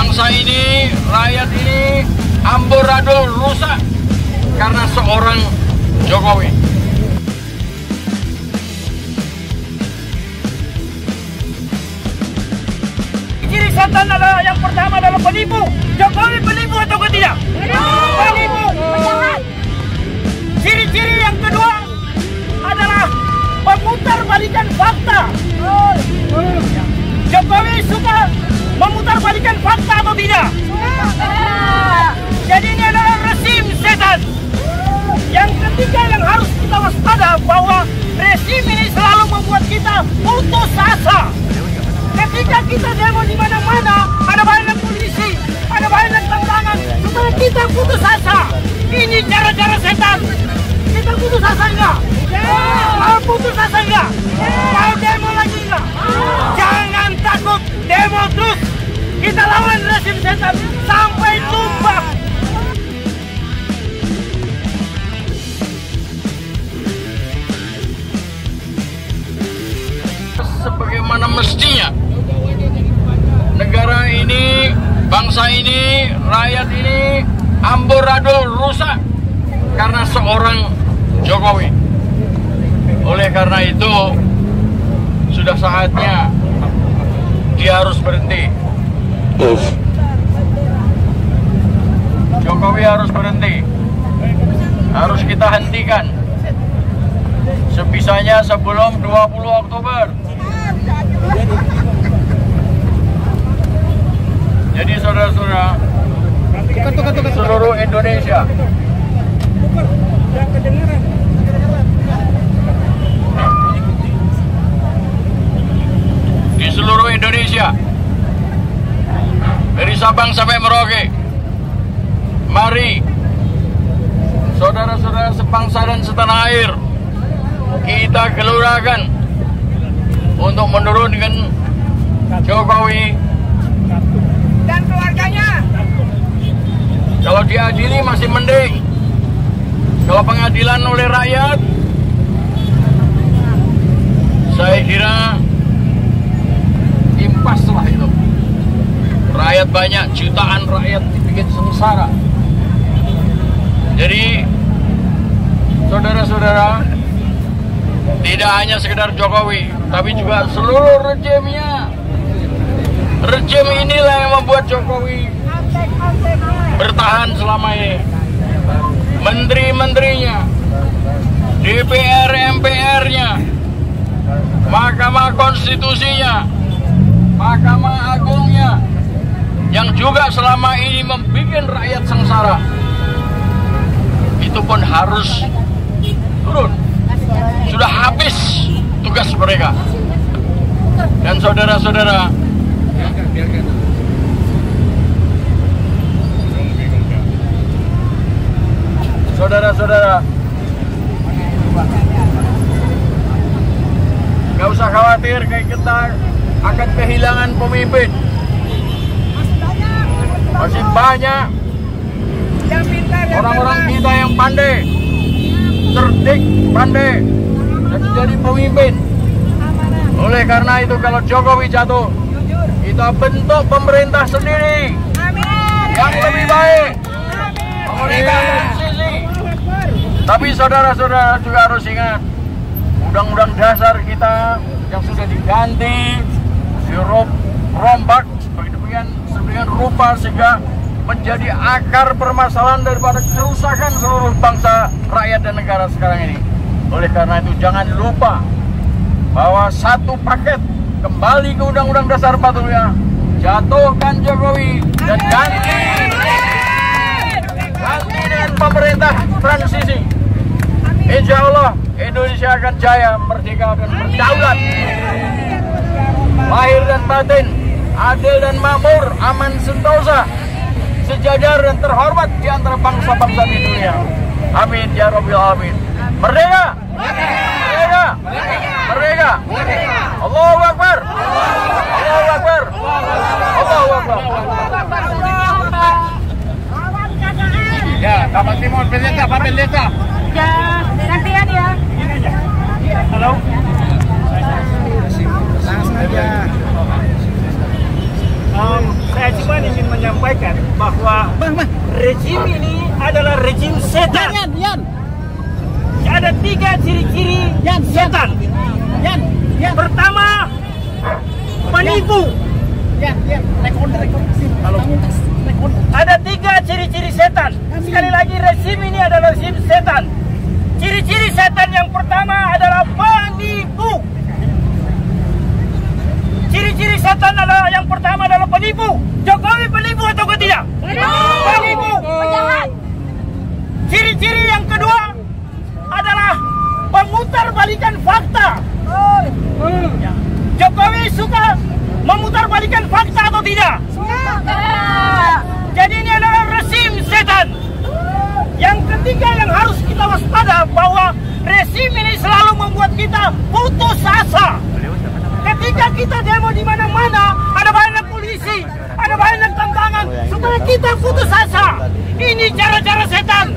bangsa ini, rakyat ini amburadul rusak karena seorang Jokowi. Ciri setan adalah yang pertama adalah penipu. Jokowi penipu atau tidak? Penipu. Ciri-ciri yang kedua adalah memutarbalikkan fakta. Jokowi suka memutarbalikkan fakta atau tidak? Jadi ini adalah rezim setan. Yang ketiga yang harus kita waspada bahwa rezim ini selalu membuat kita putus asa. Ketika kita demo di mana-mana, ada banyak polisi, ada banyak tantangan, supaya kita putus asa. Ini cara-cara setan. Kita putus asa enggak? Mau putus asa enggak? Mau demo lagi enggak? Jangan takut, demo terus. Kita lawan rezim setan sampai tumbang. Sebagaimana mestinya negara ini, bangsa ini, rakyat ini amburadul rusak karena seorang Jokowi. Oleh karena itu sudah saatnya dia harus berhenti. Jokowi harus berhenti. Harus kita hentikan sebisanya sebelum 20 Oktober. Jadi saudara-saudara, seluruh Indonesia di seluruh Indonesia, dari Sabang sampai Merauke, mari saudara-saudara sebangsa dan setanah air, kita gelurakan untuk menurunkan Jokowi Dan keluarganya. Kalau diadili masih mending. Kalau pengadilan oleh rakyat, saya kira impas lah itu. Rakyat banyak, jutaan rakyat dibikin sengsara. Jadi, saudara-saudara, tidak hanya sekedar Jokowi, tapi juga seluruh rejimnya. Rejim inilah yang membuat Jokowi bertahan selama ini. Menteri-menterinya, DPR, MPR-nya, Mahkamah Konstitusinya, Mahkamah Agungnya, yang juga selama ini membuat rakyat sengsara, itu pun harus turun. Sudah habis tugas mereka. Dan saudara-saudara, nggak usah khawatir kayak kita akan kehilangan pemimpin. Masih banyak orang-orang kita yang pandai, cerdik, pandai, dan jadi pemimpin. Oleh karena itu kalau Jokowi jatuh, kita bentuk pemerintah sendiri yang lebih baik. Pemerintah sisi. Tapi saudara-saudara juga harus ingat, undang-undang dasar kita yang sudah diganti, dirombak sedemikian rupa sehingga menjadi akar permasalahan daripada kerusakan seluruh bangsa, rakyat, dan negara sekarang ini. Oleh karena itu jangan lupa bahwa satu paket kembali ke Undang-Undang Dasar 45, jatuhkan Jokowi dan ganti dengan pemerintah transisi. Insya Allah Indonesia akan jaya, merdeka, dan berdaulat. Lahir dan batin, adil dan makmur, aman sentosa, sejajar dan terhormat di antara bangsa-bangsa di dunia. Amin ya Rabbil Alamin. Merdeka! Merdeka! Merdeka! Allahu Akbar! Allahu Akbar! Allahu Akbar! Ya, Bapak Timon, pendeta, Pak Pendeta. Ya, gantian ya. Halo. Langsung aja. Saya cuma ingin Rejim ini adalah rejim setan. Ada 3 ciri-ciri setan. Pertama, penipu. Ada 3 ciri-ciri setan. Sekali lagi, rezim ini adalah rezim setan. Ciri-ciri setan yang pertama adalah penipu. Ciri-ciri setan adalah yang pertama adalah penipu. Jokowi penipu atau tidak? Penipu. Ciri-ciri yang kedua adalah memutarbalikkan fakta. Jokowi suka memutarbalikkan fakta atau tidak? Jadi ini adalah rezim setan. Yang ketiga yang harus kita waspada bahwa rezim ini selalu membuat kita putus asa. Ketika kita demo di mana-mana, ada banyak polisi, ada banyak tantangan supaya kita putus asa. Ini cara-cara setan.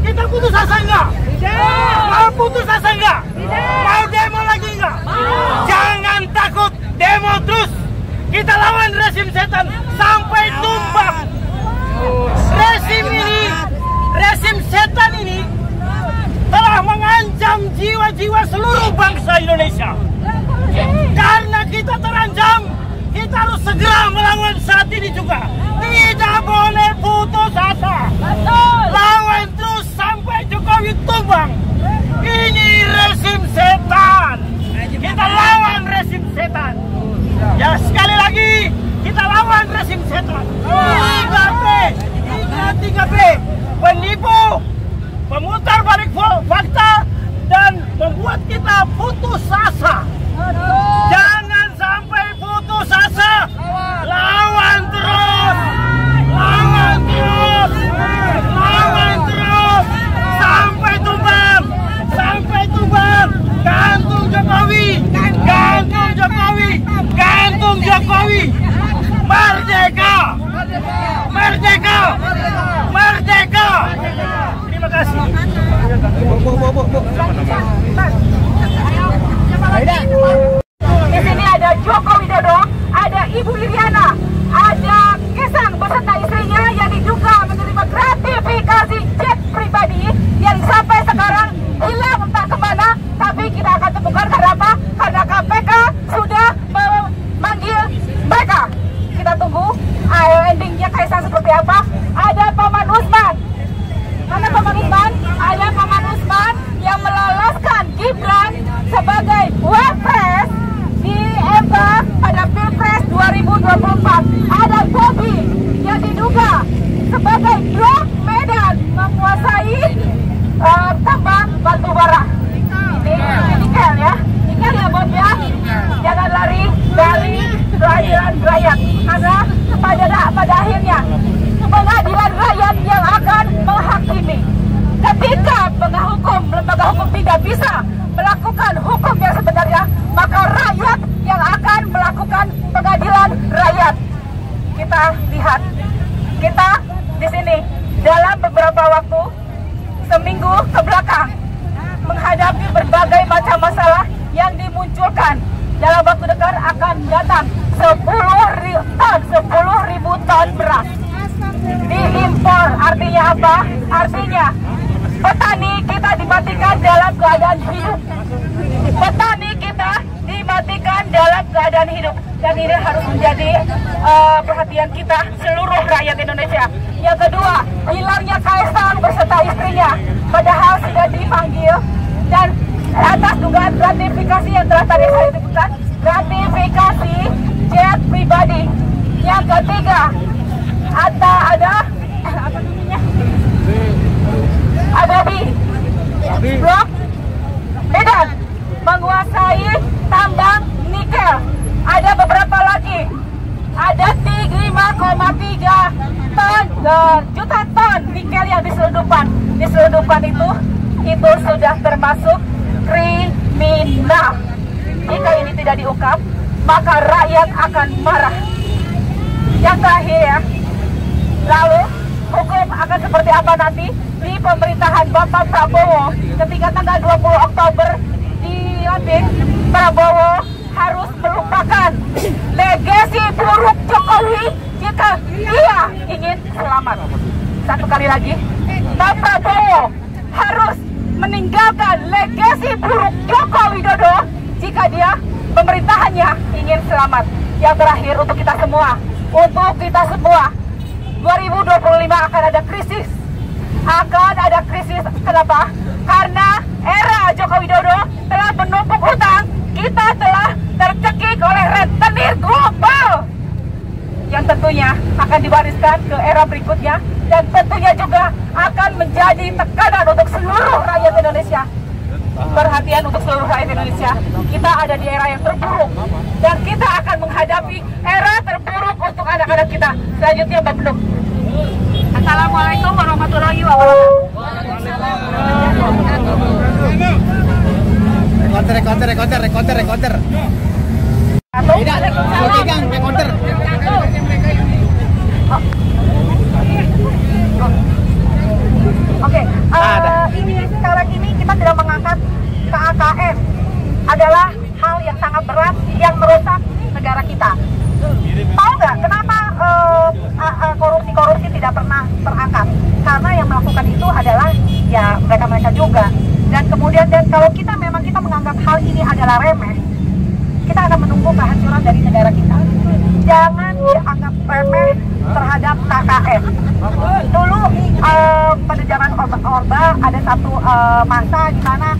Kita putus asa enggak? Mau putus asa enggak? Mau demo lagi enggak? Jangan takut, demo terus. Kita lawan rezim setan sampai tumbang. Rezim setan ini telah mengancam jiwa-jiwa seluruh bangsa Indonesia. Karena kita terancam, kita harus segera melawan saat ini juga. Tidak boleh putus asa. Lawan terus sampai Jokowi tumbang. Ini rezim setan. Kita lawan rezim setan. Ya, sekali lagi kita lawan rezim setan. 3P. Penipu, memutar balik fakta, dan membuat kita putus asa. Jangan sampai putus asa. Lawan terus. Sampai tumbang. Gantung Jokowi. Merdeka. Terima kasih. Di sini ada Joko Widodo, ada Ibu Iriana, ada Kaisang beserta istrinya yang diduga menerima gratifikasi jet pribadi yang sampai sekarang hilang entah kemana. Tapi kita akan temukan karena apa? Karena KPK sudah memanggil mereka. Kita tunggu endingnya Kaisang seperti apa. Ada Paman Usman. Mana Paman Usman? Ada Paman Usman yang meloloskan Gibran sebagai wapres di MK pada Pilpres 2024. Ada Bobi yang diduga sebagai blok Medan menguasai tambang batu bara. Ini nikel ya Bob ya. Jangan lari dari keadilan rakyat, karena pada akhirnya pengadilan rakyat yang akan menghakimi. Ketika lembaga hukum tidak bisa melakukan hukum yang sebenarnya, maka rakyat yang akan melakukan pengadilan rakyat. Kita lihat, kita di sini dalam beberapa waktu, seminggu ke belakang, menghadapi berbagai macam masalah yang dimunculkan. Dalam waktu dekat akan datang 10.000 ton beras diimpor. Artinya apa? Artinya petani kita dimatikan dalam keadaan hidup. Dan ini harus menjadi perhatian kita seluruh rakyat Indonesia. Yang kedua, hilangnya Kaisang beserta istrinya, padahal sudah dipanggil, dan atas dugaan gratifikasi yang telah tadi saya sebutkan, gratifikasi jet pribadi. Yang ketiga, ada di blok Medan menguasai tambang nikel. Ada beberapa lagi, ada 5,3 juta ton nikel yang diselundupan. Diselundupan itu sudah termasuk kriminal. Jika ini tidak diungkap, maka rakyat akan marah. Yang terakhir ya, lalu hukum akan seperti apa nanti di pemerintahan Bapak Prabowo ketika tanggal 20 Oktober dilantik. Prabowo harus melupakan legasi buruk Jokowi jika dia ingin selamat. satu kali lagi, Pak Prabowo harus meninggalkan legasi buruk Joko Widodo jika dia pemerintahannya ingin selamat. Yang terakhir untuk kita semua, 2025 akan ada krisis. Kenapa? Karena era Joko Widodo telah menumpuk hutang, kita telah tercekik oleh rentenir global yang tentunya akan diwariskan ke era berikutnya, dan tentunya juga akan menjadi tekanan untuk seluruh rakyat Indonesia. Perhatian untuk seluruh rakyat Indonesia, kita ada di era yang terburuk dan kita akan menghadapi era terburuk untuk anak-anak kita. Selanjutnya Mbak Beduk. Assalamualaikum warahmatullahi wabarakatuh. Rekorder. Oke, ini sekarang ini kita tidak mengangkat KKN, adalah hal yang sangat berat yang merusak negara kita. Tahu nggak kenapa korupsi tidak pernah terangkat? Karena yang melakukan itu adalah ya mereka juga. Dan kemudian kalau kita menganggap hal ini adalah remeh, kita akan menunggu kehancuran dari negara kita. Jangan dianggap remeh terhadap KKN. Dulu pada zaman Orba ada satu masa di mana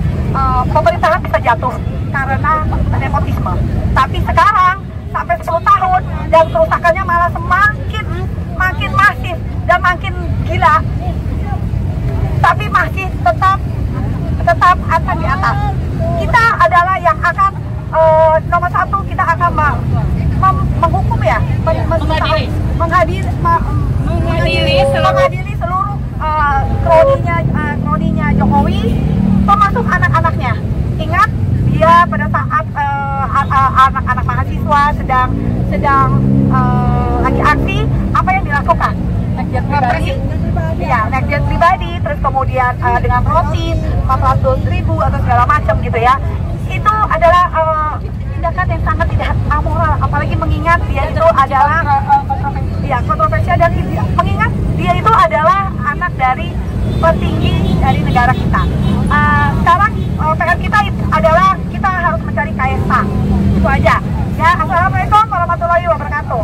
pemerintahan bisa jatuh karena nepotisme. Tapi sekarang sampai 10 tahun dan kerusakannya malah semakin masif dan makin gila. Tapi masih tetap akan di atas. Kita adalah yang akan nomor satu, kita akan menghukum ya, mengadili seluruh kroninya Jokowi, termasuk anak-anaknya. Ingat, dia pada saat anak-anak mahasiswa sedang lagi aksi, apa yang dilakukan? Naik jet pribadi, terus kemudian dengan roti 400.000 atau segala macam gitu ya. Itu adalah tindakan yang sangat tidak amoral, apalagi mengingat dia itu adalah kontroversial, dan mengingat dia itu adalah anak dari petinggi dari negara kita. Sekarang PR kita adalah kita harus mencari KSA. Itu aja. Ya, assalamualaikum warahmatullahi wabarakatuh.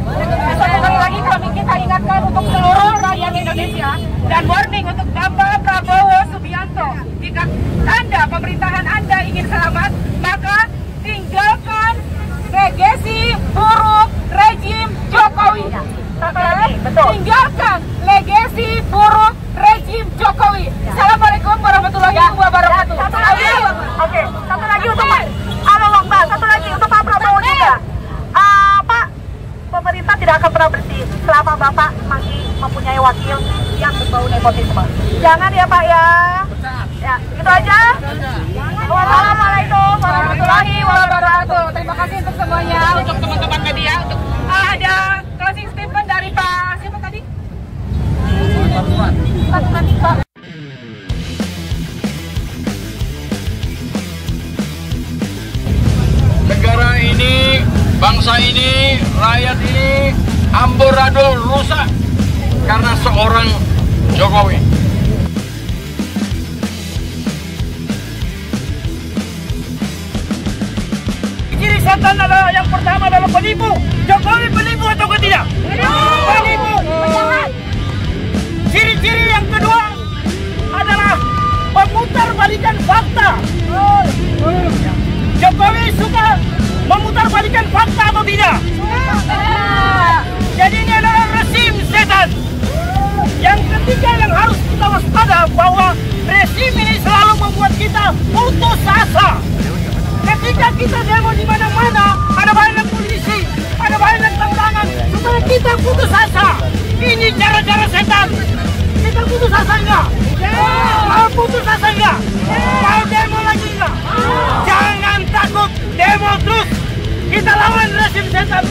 Satu kali lagi kami kita ingatkan untuk seluruh rakyat Indonesia dan warning untuk Bapak Prabowo Subianto. Jika Anda, pemerintahan Anda ingin selamat, maka tinggalkan legasi buruk rejim Jokowi. Satu lagi, betul. Tinggalkan legasi buruk rejim Jokowi. Assalamualaikum warahmatullahi wabarakatuh. Satu lagi, oke. Satu lagi untuk Pak Prabowo juga. Pak, pemerintah tidak akan pernah bersih selama Bapak masih mempunyai wakil yang berbau nepotisme. Jangan ya Pak ya. Ya, itu aja. Wassalamualaikum warahmatullahi wabarakatuh. Terima kasih untuk semuanya, untuk teman-teman media. Untuk ada closing statement dari Pak siapa tadi? Pak. Negara ini, bangsa ini, rakyat ini amburadul rusak karena seorang Jokowi. Ciri setan adalah yang pertama adalah penipu. Jokowi penipu atau tidak? Penipu. Ciri-ciri yang kedua adalah memutarbalikkan fakta. Jokowi suka memutarbalikkan fakta atau tidak? Jadi ini adalah rezim setan. Yang ketiga yang harus kita waspada, bahwa rezim ini selalu membuat kita putus asa. Ketika kita demo di mana-mana, ada banyak polisi, ada banyak tantangan, supaya kita putus asa. Ini cara-cara setan. Kita putus asa enggak? Mau putus asa enggak? Mau demo lagi enggak? Jangan takut, demo terus. Kita lawan rezim setan.